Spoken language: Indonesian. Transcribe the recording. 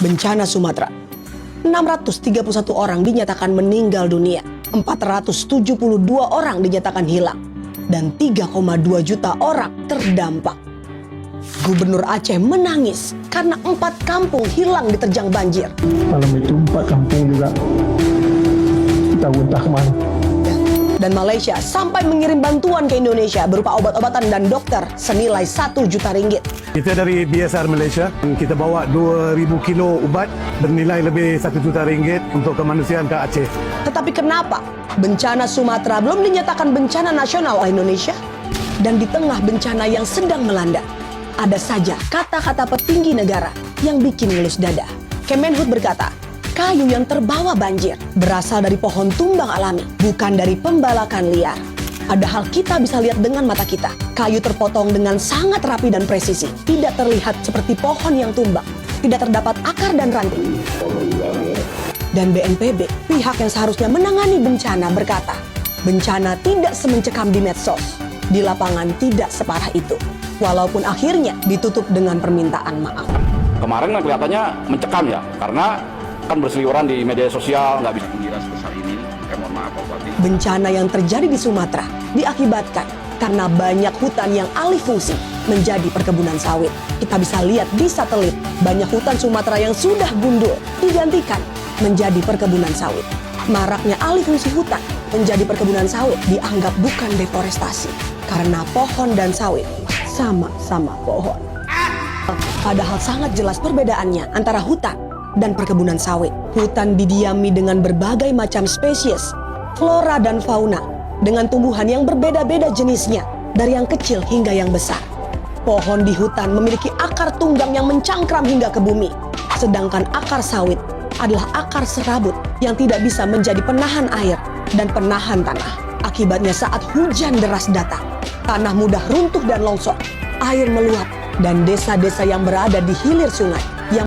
Bencana Sumatera. 631 orang dinyatakan meninggal dunia, 472 orang dinyatakan hilang, dan 3,2 juta orang terdampak. Gubernur Aceh menangis karena 4 kampung hilang diterjang banjir. Malam itu 4 kampung juga kita entah kemana. Dan Malaysia sampai mengirim bantuan ke Indonesia berupa obat-obatan dan dokter senilai 1 juta ringgit. Kita dari BSR Malaysia, kita bawa 2,000 kilo ubat bernilai lebih 1 juta ringgit untuk kemanusiaan ke Aceh. Tetapi kenapa bencana Sumatera belum dinyatakan bencana nasional oleh Indonesia? Dan di tengah bencana yang sedang melanda, ada saja kata-kata petinggi negara yang bikin ngelus dada. Kemenhub berkata, kayu yang terbawa banjir berasal dari pohon tumbang alami, bukan dari pembalakan liar. Padahal kita bisa lihat dengan mata kita, kayu terpotong dengan sangat rapi dan presisi. Tidak terlihat seperti pohon yang tumbang. Tidak terdapat akar dan ranting. Dan BNPB, pihak yang seharusnya menangani bencana, berkata, bencana tidak semencekam di medsos. Di lapangan tidak separah itu. Walaupun akhirnya ditutup dengan permintaan maaf. Kemarin kelihatannya mencekam ya, karena kan berseliweran di media sosial, nggak bisa mengira sebesar ini. Mohon maaf Pak Bupati. Bencana yang terjadi di Sumatera diakibatkan karena banyak hutan yang alih fungsi menjadi perkebunan sawit. Kita bisa lihat di satelit, banyak hutan Sumatera yang sudah gundul digantikan menjadi perkebunan sawit. Maraknya alih fungsi hutan menjadi perkebunan sawit dianggap bukan deforestasi, karena pohon dan sawit sama-sama pohon. Padahal sangat jelas perbedaannya antara hutan dan perkebunan sawit. Hutan didiami dengan berbagai macam spesies, flora dan fauna, dengan tumbuhan yang berbeda-beda jenisnya, dari yang kecil hingga yang besar. Pohon di hutan memiliki akar tunggang yang mencangkram hingga ke bumi, sedangkan akar sawit adalah akar serabut yang tidak bisa menjadi penahan air dan penahan tanah. Akibatnya saat hujan deras datang, tanah mudah runtuh dan longsor, air meluap, dan desa-desa yang berada di hilir sungai